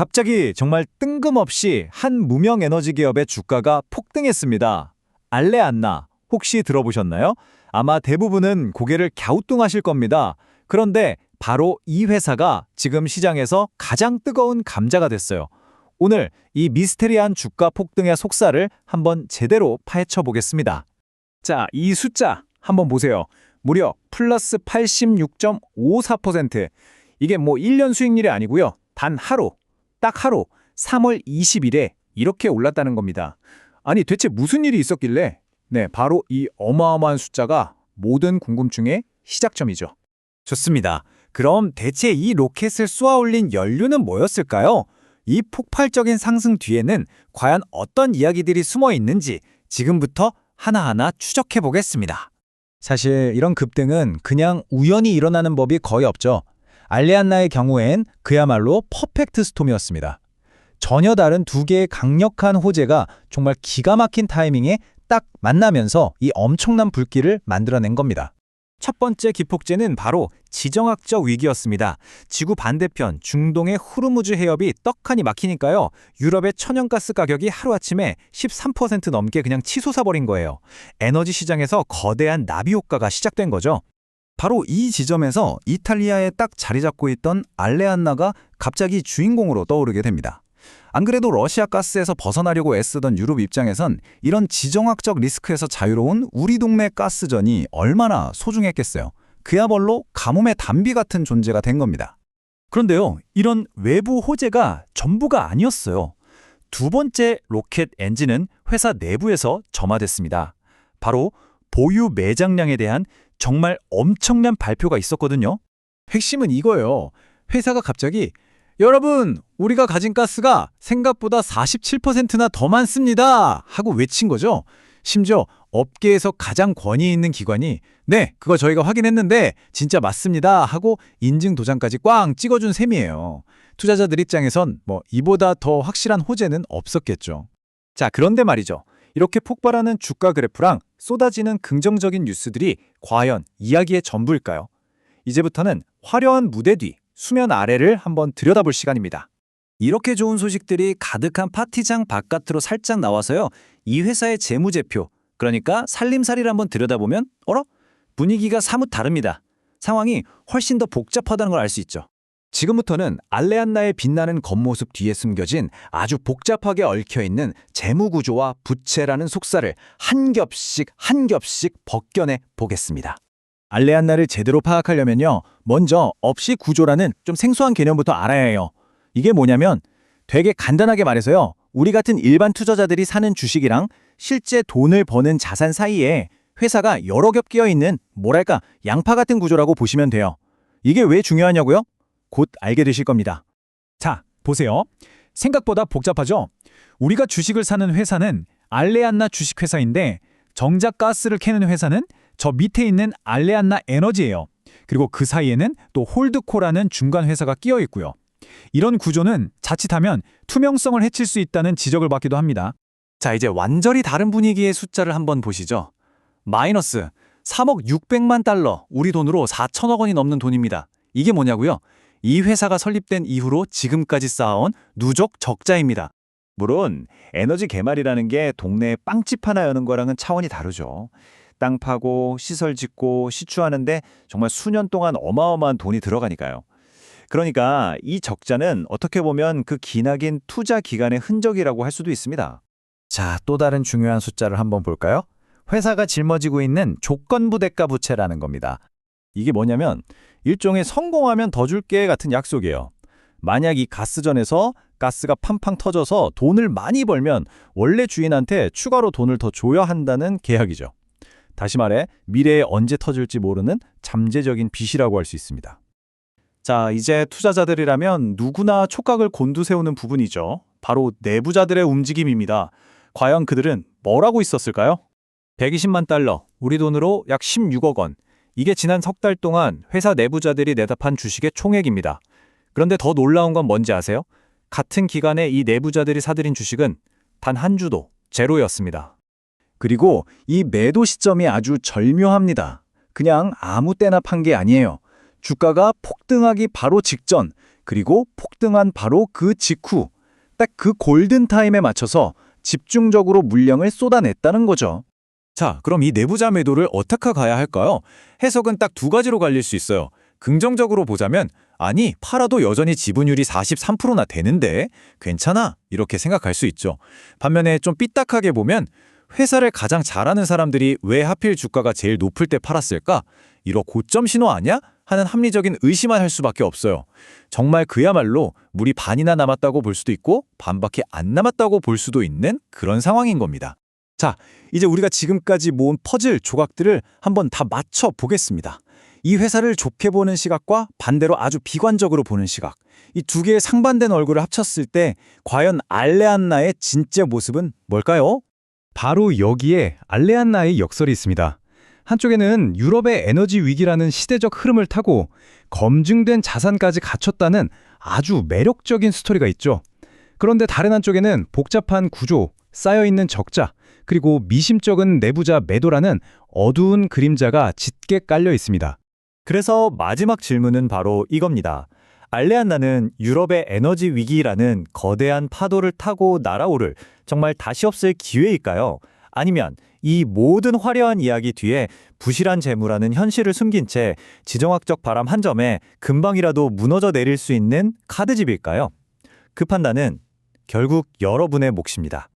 갑자기 정말 뜬금없이 한 무명 에너지 기업의 주가가 폭등했습니다. 알레안나 혹시 들어보셨나요? 아마 대부분은 고개를 갸우뚱하실 겁니다. 그런데 바로 이 회사가 지금 시장에서 가장 뜨거운 감자가 됐어요. 오늘 이 미스테리한 주가 폭등의 속살을 한번 제대로 파헤쳐 보겠습니다. 자, 이 숫자 한번 보세요. 무려 플러스 86.54%. 이게 뭐 1년 수익률이 아니고요. 단 하루, 딱 하루 3월 20일에 이렇게 올랐다는 겁니다. 아니 대체 무슨 일이 있었길래? 네, 바로 이 어마어마한 숫자가 모든 궁금증의 시작점이죠. 좋습니다. 그럼 대체 이 로켓을 쏘아 올린 연료는 뭐였을까요? 이 폭발적인 상승 뒤에는 과연 어떤 이야기들이 숨어 있는지 지금부터 하나하나 추적해 보겠습니다. 사실 이런 급등은 그냥 우연히 일어나는 법이 거의 없죠. 알레안나의 경우엔 그야말로 퍼펙트 스톰이었습니다. 전혀 다른 두 개의 강력한 호재가 정말 기가 막힌 타이밍에 딱 만나면서 이 엄청난 불길을 만들어낸 겁니다. 첫 번째 기폭제는 바로 지정학적 위기였습니다. 지구 반대편 중동의 호르무즈 해협이 떡하니 막히니까요. 유럽의 천연가스 가격이 하루아침에 13% 넘게 그냥 치솟아버린 거예요. 에너지 시장에서 거대한 나비 효과가 시작된 거죠. 바로 이 지점에서 이탈리아에 딱 자리 잡고 있던 알레안나가 갑자기 주인공으로 떠오르게 됩니다. 안 그래도 러시아 가스에서 벗어나려고 애쓰던 유럽 입장에선 이런 지정학적 리스크에서 자유로운 우리 동네 가스전이 얼마나 소중했겠어요. 그야말로 가뭄의 단비 같은 존재가 된 겁니다. 그런데요, 이런 외부 호재가 전부가 아니었어요. 두 번째 로켓 엔진은 회사 내부에서 점화됐습니다. 바로 보유 매장량에 대한 정말 엄청난 발표가 있었거든요. 핵심은 이거예요. 회사가 갑자기 여러분, 우리가 가진 가스가 생각보다 47%나 더 많습니다 하고 외친 거죠. 심지어 업계에서 가장 권위 있는 기관이 네, 그거 저희가 확인했는데 진짜 맞습니다 하고 인증 도장까지 꽝 찍어준 셈이에요. 투자자들 입장에선 이보다 더 확실한 호재는 없었겠죠. 자, 그런데 말이죠. 이렇게 폭발하는 주가 그래프랑 쏟아지는 긍정적인 뉴스들이 과연 이야기의 전부일까요? 이제부터는 화려한 무대 뒤 수면 아래를 한번 들여다볼 시간입니다. 이렇게 좋은 소식들이 가득한 파티장 바깥으로 살짝 나와서요. 이 회사의 재무제표, 그러니까 살림살이를 한번 들여다보면 분위기가 사뭇 다릅니다. 상황이 훨씬 더 복잡하다는 걸 알 수 있죠. 지금부터는 알레안나의 빛나는 겉모습 뒤에 숨겨진 아주 복잡하게 얽혀있는 재무구조와 부채라는 속살을 한 겹씩 벗겨내 보겠습니다. 알레안나를 제대로 파악하려면요. 먼저 업시 구조라는 좀 생소한 개념부터 알아야 해요. 이게 뭐냐면 되게 간단하게 말해서요. 우리 같은 일반 투자자들이 사는 주식이랑 실제 돈을 버는 자산 사이에 회사가 여러 겹 끼어 있는 뭐랄까 양파 같은 구조라고 보시면 돼요. 이게 왜 중요하냐고요? 곧 알게 되실 겁니다. 자, 보세요. 생각보다 복잡하죠? 우리가 주식을 사는 회사는 알레안나 주식회사인데 정작 가스를 캐는 회사는 저 밑에 있는 알레안나 에너지예요. 그리고 그 사이에는 또 홀드코라는 중간 회사가 끼어 있고요. 이런 구조는 자칫하면 투명성을 해칠 수 있다는 지적을 받기도 합니다. 자, 이제 완전히 다른 분위기의 숫자를 한번 보시죠. 마이너스 3억 600만 달러, 우리 돈으로 4천억 원이 넘는 돈입니다. 이게 뭐냐고요? 이 회사가 설립된 이후로 지금까지 쌓아온 누적 적자입니다. 물론 에너지 개발이라는 게 동네에 빵집 하나 여는 거랑은 차원이 다르죠. 땅 파고 시설 짓고 시추하는데 정말 수년 동안 어마어마한 돈이 들어가니까요. 그러니까 이 적자는 어떻게 보면 그 기나긴 투자 기간의 흔적이라고 할 수도 있습니다. 자, 또 다른 중요한 숫자를 한번 볼까요? 회사가 짊어지고 있는 조건부 대가 부채라는 겁니다. 이게 뭐냐면 일종의 성공하면 더 줄게 같은 약속이에요. 만약 이 가스전에서 가스가 팡팡 터져서 돈을 많이 벌면 원래 주인한테 추가로 돈을 더 줘야 한다는 계약이죠. 다시 말해 미래에 언제 터질지 모르는 잠재적인 빚이라고 할 수 있습니다. 자, 이제 투자자들이라면 누구나 촉각을 곤두세우는 부분이죠. 바로 내부자들의 움직임입니다. 과연 그들은 뭘 하고 있었을까요? 120만 달러, 우리 돈으로 약 16억 원. 이게 지난 석 달 동안 회사 내부자들이 내다판 주식의 총액입니다. 그런데 더 놀라운 건 뭔지 아세요? 같은 기간에 이 내부자들이 사들인 주식은 단 한 주도 제로였습니다. 그리고 이 매도 시점이 아주 절묘합니다. 그냥 아무 때나 판 게 아니에요. 주가가 폭등하기 바로 직전, 그리고 폭등한 바로 그 직후, 딱 그 골든타임에 맞춰서 집중적으로 물량을 쏟아냈다는 거죠. 자, 그럼 이 내부자 매도를 어떻게 가야 할까요? 해석은 딱 두 가지로 갈릴 수 있어요. 긍정적으로 보자면, 아니, 팔아도 여전히 지분율이 43%나 되는데 괜찮아? 이렇게 생각할 수 있죠. 반면에 좀 삐딱하게 보면, 회사를 가장 잘하는 사람들이 왜 하필 주가가 제일 높을 때 팔았을까? 이거 고점 신호 아니야? 하는 합리적인 의심만 할 수밖에 없어요. 정말 그야말로 물이 반이나 남았다고 볼 수도 있고 반밖에 안 남았다고 볼 수도 있는 그런 상황인 겁니다. 자, 이제 우리가 지금까지 모은 퍼즐 조각들을 한번 다 맞춰 보겠습니다. 이 회사를 좋게 보는 시각과 반대로 아주 비관적으로 보는 시각, 이 두 개의 상반된 얼굴을 합쳤을 때 과연 알레안나의 진짜 모습은 뭘까요? 바로 여기에 알레안나의 역설이 있습니다. 한쪽에는 유럽의 에너지 위기라는 시대적 흐름을 타고 검증된 자산까지 갖췄다는 아주 매력적인 스토리가 있죠. 그런데 다른 한쪽에는 복잡한 구조, 쌓여있는 적자, 그리고 미심쩍은 내부자 매도라는 어두운 그림자가 짙게 깔려 있습니다. 그래서 마지막 질문은 바로 이겁니다. 알레안나는 유럽의 에너지 위기라는 거대한 파도를 타고 날아오를 정말 다시 없을 기회일까요? 아니면 이 모든 화려한 이야기 뒤에 부실한 재무라는 현실을 숨긴 채 지정학적 바람 한 점에 금방이라도 무너져 내릴 수 있는 카드집일까요? 그 판단은 결국 여러분의 몫입니다.